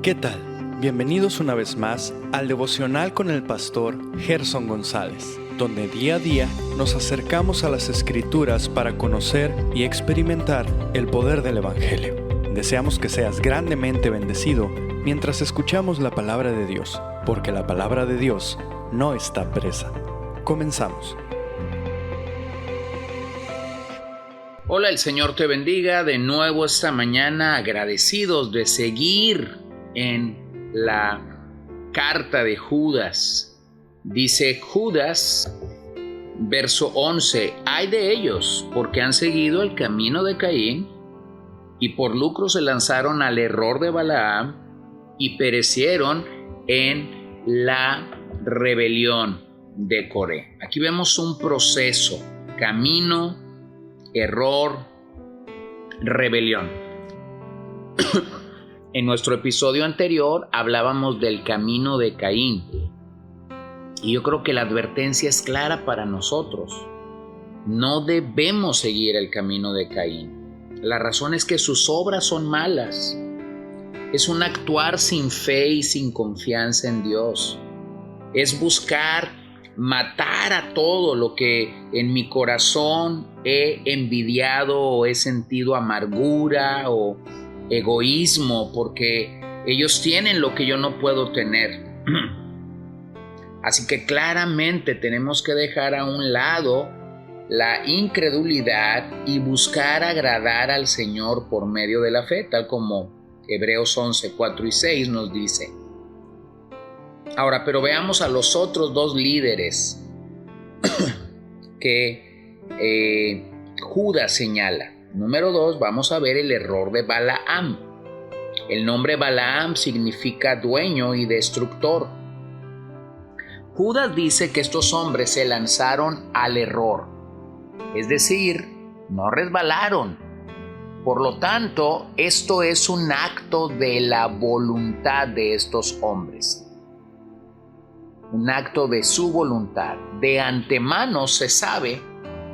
¿Qué tal? Bienvenidos una vez más al devocional con el pastor Gerson González, donde día a día nos acercamos a las Escrituras para conocer y experimentar el poder del Evangelio. Deseamos que seas grandemente bendecido mientras escuchamos la palabra de Dios, porque la palabra de Dios no está presa. Comenzamos. Hola, el Señor te bendiga de nuevo esta mañana, agradecidos de seguir en la carta de Judas. Dice Judas, verso 11, «Ay de ellos, porque han seguido el camino de Caín, y por lucro se lanzaron al error de Balaam, y perecieron en la rebelión de Coré». Aquí vemos un proceso, camino, error, rebelión. En nuestro episodio anterior hablábamos del camino de Caín. Y yo creo que la advertencia es clara para nosotros. No debemos seguir el camino de Caín. La razón es que sus obras son malas. Es un actuar sin fe y sin confianza en Dios. Es buscar matar a todo lo que en mi corazón he envidiado o he sentido amargura o egoísmo porque ellos tienen lo que yo no puedo tener. Así que claramente tenemos que dejar a un lado la incredulidad y buscar agradar al Señor por medio de la fe, tal como Hebreos 11, 4 y 6 nos dice. Ahora, pero veamos a los otros dos líderes que Judas señala. Número 2, vamos a ver el error de Balaam. El nombre Balaam significa dueño y destructor. Judas dice que estos hombres se lanzaron al error, es decir, no resbalaron. Por lo tanto, esto es un acto de la voluntad de estos hombres. Un acto de su voluntad. De antemano se sabe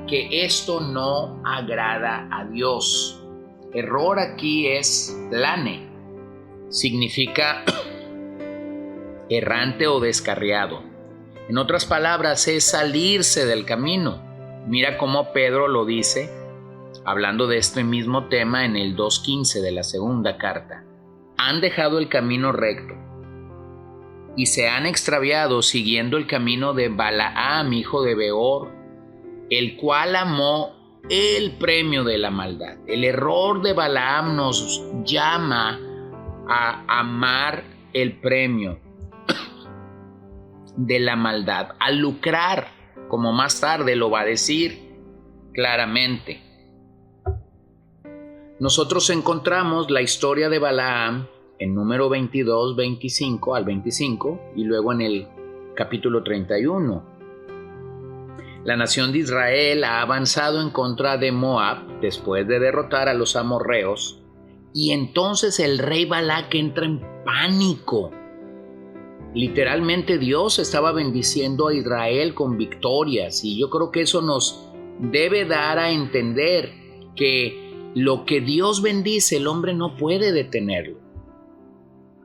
que esto no agrada a Dios. Error aquí es plane. Significa errante o descarriado. En otras palabras, es salirse del camino. Mira cómo Pedro lo dice, hablando de este mismo tema en el 2:15 de la segunda carta. Han dejado el camino recto y se han extraviado siguiendo el camino de Balaam, hijo de Beor, el cual amó el premio de la maldad. El error de Balaam nos llama a amar el premio de la maldad, a lucrar, como más tarde lo va a decir claramente. Nosotros encontramos la historia de Balaam en número 22, 25 al 25 y luego en el capítulo 31. La nación de Israel ha avanzado en contra de Moab después de derrotar a los amorreos y entonces el rey Balac entra en pánico. Literalmente Dios estaba bendiciendo a Israel con victorias y yo creo que eso nos debe dar a entender que lo que Dios bendice el hombre no puede detenerlo.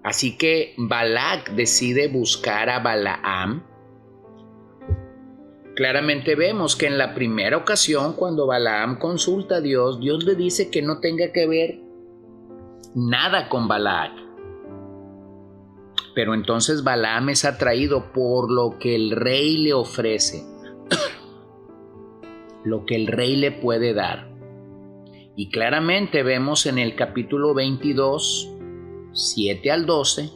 Así que Balac decide buscar a Balaam. Claramente vemos que en la primera ocasión cuando Balaam consulta a Dios, Dios le dice que no tenga que ver nada con Balac. Pero entonces Balaam es atraído por lo que el rey le ofrece, lo que el rey le puede dar. Y claramente vemos en el capítulo 22, 7 al 12,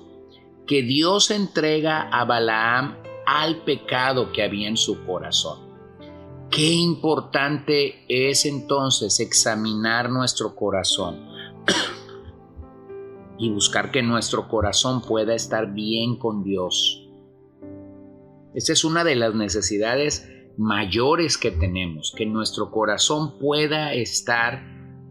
que Dios entrega a Balaam al pecado que había en su corazón. Qué importante es entonces examinar nuestro corazón y buscar que nuestro corazón pueda estar bien con Dios. Esa es una de las necesidades mayores que tenemos, que nuestro corazón pueda estar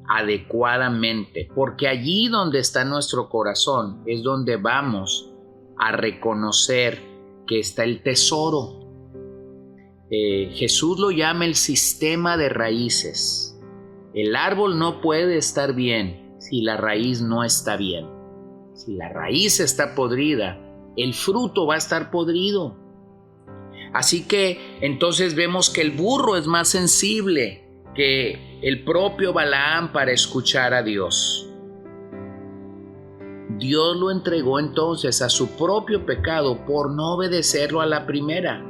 adecuadamente, porque allí donde está nuestro corazón es donde vamos a reconocer que está el tesoro. Jesús lo llama el sistema de raíces. El árbol no puede estar bien si la raíz no está bien. Si la raíz está podrida, el fruto va a estar podrido. Así que entonces vemos que el burro es más sensible que el propio Balaam para escuchar a Dios. Dios lo entregó entonces a su propio pecado por no obedecerlo a la primera.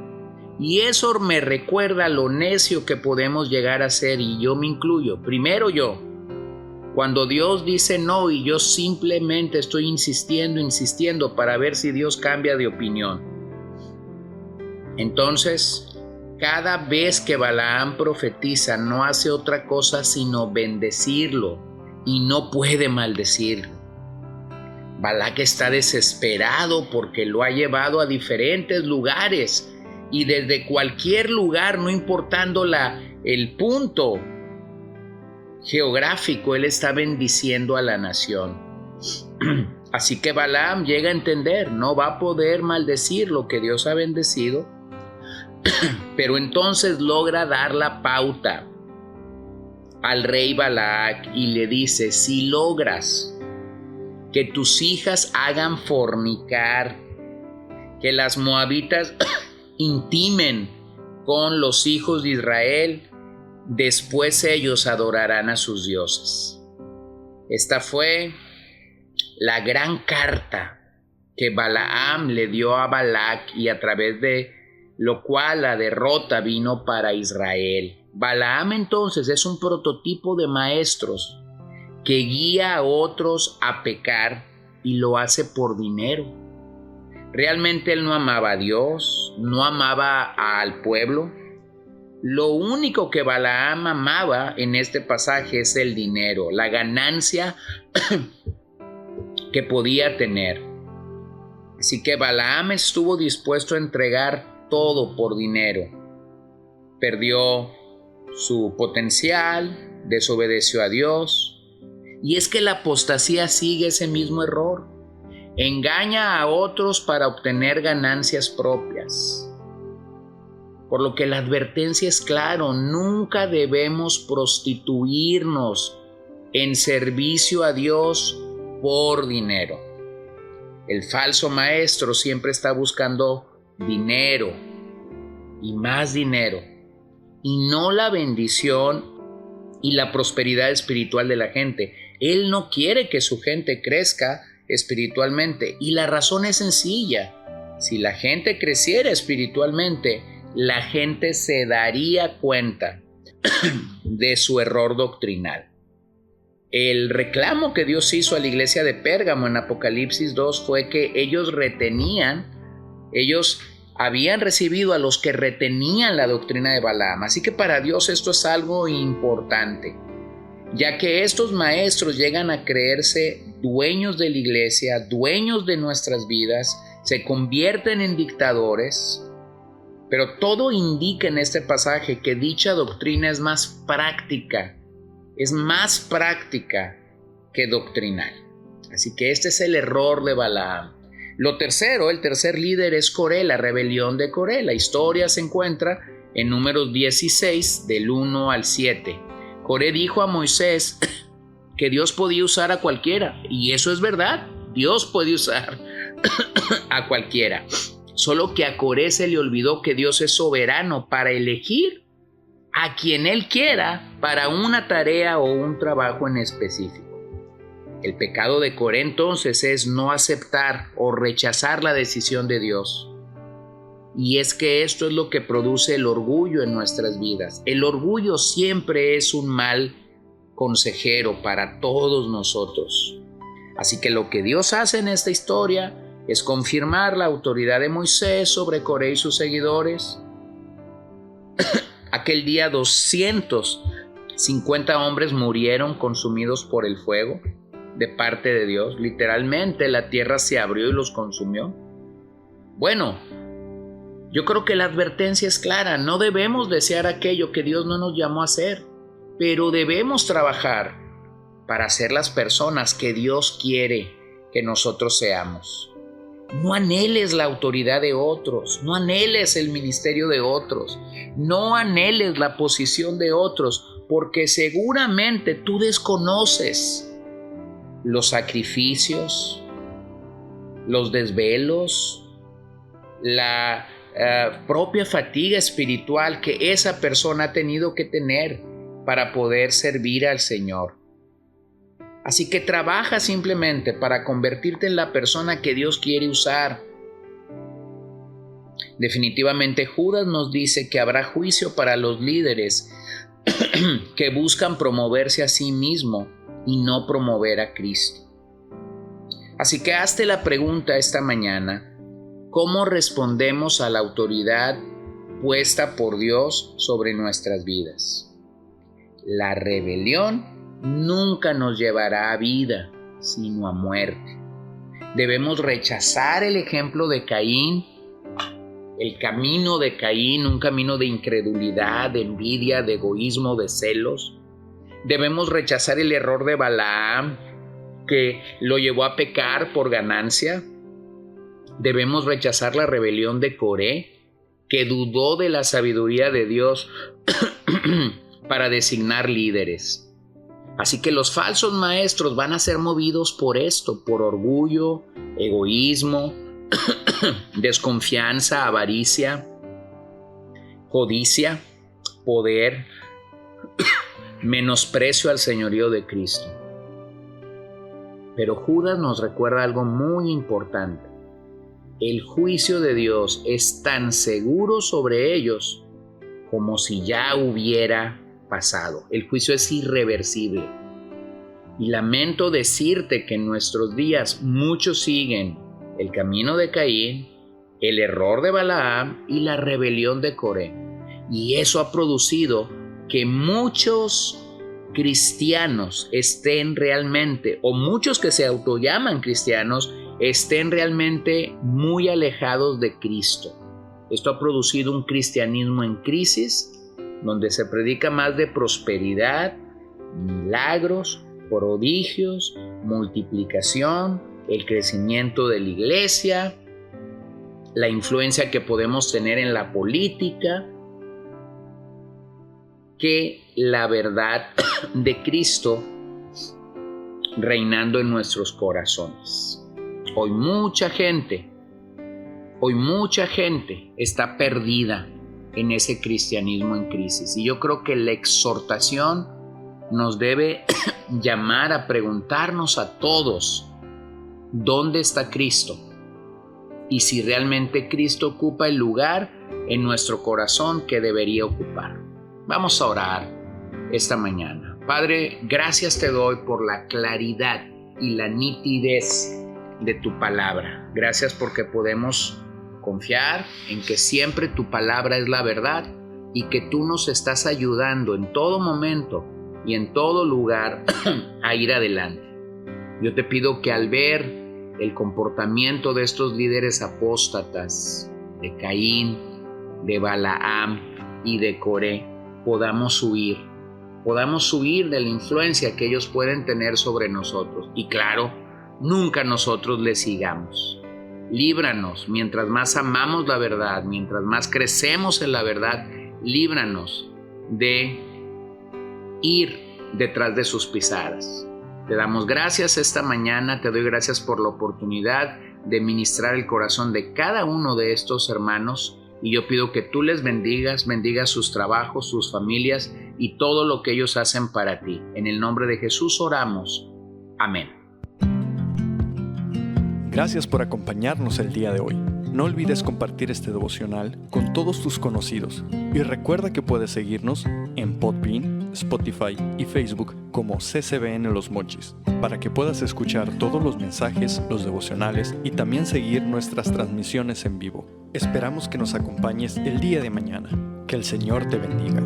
Y eso me recuerda lo necio que podemos llegar a ser, y yo me incluyo. Primero yo. Cuando Dios dice no y yo simplemente estoy insistiendo para ver si Dios cambia de opinión. Entonces, cada vez que Balaam profetiza, no hace otra cosa sino bendecirlo y no puede maldecirlo. Balac está desesperado porque lo ha llevado a diferentes lugares y desde cualquier lugar, no importando el punto geográfico, él está bendiciendo a la nación. Así que Balaam llega a entender, no va a poder maldecir lo que Dios ha bendecido, pero entonces logra dar la pauta al rey Balac y le dice: si logras que tus hijas hagan fornicar, que las moabitas intimen con los hijos de Israel, después ellos adorarán a sus dioses. Esta fue la gran carta que Balaam le dio a Balac, y a través de lo cual la derrota vino para Israel. Balaam entonces es un prototipo de maestros que guía a otros a pecar y lo hace por dinero. Realmente él no amaba a Dios, no amaba al pueblo. Lo único que Balaam amaba en este pasaje es el dinero, la ganancia que podía tener. Así que Balaam estuvo dispuesto a entregar todo por dinero. Perdió su potencial, desobedeció a Dios. Y es que la apostasía sigue ese mismo error. Engaña a otros para obtener ganancias propias. Por lo que la advertencia es clara: nunca debemos prostituirnos en servicio a Dios por dinero. El falso maestro siempre está buscando dinero y más dinero, y no la bendición y la prosperidad espiritual de la gente. Él no quiere que su gente crezca espiritualmente, y la razón es sencilla. Si la gente creciera espiritualmente, la gente se daría cuenta de su error doctrinal. El reclamo que Dios hizo a la iglesia de Pérgamo en Apocalipsis 2 fue que ellos habían recibido a los que retenían la doctrina de Balaam. Así que para Dios esto es algo importante, ya que estos maestros llegan a creerse dueños de la iglesia, dueños de nuestras vidas, se convierten en dictadores. Pero todo indica en este pasaje que dicha doctrina es más práctica que doctrinal. Así que este es el error de Balaam. Lo tercero, el tercer líder es Coré, la rebelión de Coré. La historia se encuentra en Números 16, del 1 al 7. Coré dijo a Moisés que Dios podía usar a cualquiera, y eso es verdad, Dios puede usar a cualquiera. Solo que a Coré se le olvidó que Dios es soberano para elegir a quien Él quiera para una tarea o un trabajo en específico. El pecado de Coré entonces es no aceptar o rechazar la decisión de Dios. Y es que esto es lo que produce el orgullo en nuestras vidas. El orgullo siempre es un mal consejero para todos nosotros. Así que lo que Dios hace en esta historia es confirmar la autoridad de Moisés sobre Coré y sus seguidores. Aquel día 250 hombres murieron consumidos por el fuego de parte de Dios. Literalmente la tierra se abrió y los consumió. Bueno, yo creo que la advertencia es clara. No debemos desear aquello que Dios no nos llamó a hacer, pero debemos trabajar para ser las personas que Dios quiere que nosotros seamos. No anheles la autoridad de otros, no anheles el ministerio de otros, no anheles la posición de otros, porque seguramente tú desconoces los sacrificios, los desvelos, la propia fatiga espiritual que esa persona ha tenido que tener para poder servir al Señor. Así que trabaja simplemente para convertirte en la persona que Dios quiere usar. Definitivamente Judas nos dice que habrá juicio para los líderes que buscan promoverse a sí mismo y no promover a Cristo. Así que hazte la pregunta esta mañana: ¿cómo respondemos a la autoridad puesta por Dios sobre nuestras vidas? La rebelión nunca nos llevará a vida, sino a muerte. Debemos rechazar el ejemplo de Caín, el camino de Caín, un camino de incredulidad, de envidia, de egoísmo, de celos. Debemos rechazar el error de Balaam, que lo llevó a pecar por ganancia. Debemos rechazar la rebelión de Coré, que dudó de la sabiduría de Dios para designar líderes. Así que los falsos maestros van a ser movidos por esto, por orgullo, egoísmo, desconfianza, avaricia, codicia, poder, menosprecio al señorío de Cristo. Pero Judas nos recuerda algo muy importante. El juicio de Dios es tan seguro sobre ellos como si ya hubiera pasado. El juicio es irreversible. Y lamento decirte que en nuestros días muchos siguen el camino de Caín, el error de Balaam y la rebelión de Coré. Y eso ha producido que muchos cristianos estén realmente, o muchos que se autollaman cristianos, estén realmente muy alejados de Cristo. Esto ha producido un cristianismo en crisis, donde se predica más de prosperidad, milagros, prodigios, multiplicación, el crecimiento de la iglesia, la influencia que podemos tener en la política, que la verdad de Cristo reinando en nuestros corazones. Hoy mucha gente está perdida en ese cristianismo en crisis. Y yo creo que la exhortación nos debe llamar a preguntarnos a todos: ¿dónde está Cristo? Y si realmente Cristo ocupa el lugar en nuestro corazón que debería ocupar. Vamos a orar esta mañana. Padre, gracias te doy por la claridad y la nitidez de tu palabra. Gracias porque podemos confiar en que siempre tu palabra es la verdad y que tú nos estás ayudando en todo momento y en todo lugar a ir adelante. Yo te pido que al ver el comportamiento de estos líderes apóstatas, de Caín, de Balaam y de Coré, podamos huir de la influencia que ellos pueden tener sobre nosotros. Y claro, nunca nosotros les sigamos. Líbranos, mientras más amamos la verdad, mientras más crecemos en la verdad, líbranos de ir detrás de sus pisadas. Te damos gracias esta mañana, te doy gracias por la oportunidad de ministrar el corazón de cada uno de estos hermanos, y yo pido que tú les bendigas sus trabajos, sus familias y todo lo que ellos hacen para ti. En el nombre de Jesús oramos. Amén. Gracias por acompañarnos el día de hoy. No olvides compartir este devocional con todos tus conocidos y recuerda que puedes seguirnos en Podbean, Spotify y Facebook como CCBN Los Mochis para que puedas escuchar todos los mensajes, los devocionales y también seguir nuestras transmisiones en vivo. Esperamos que nos acompañes el día de mañana. Que el Señor te bendiga.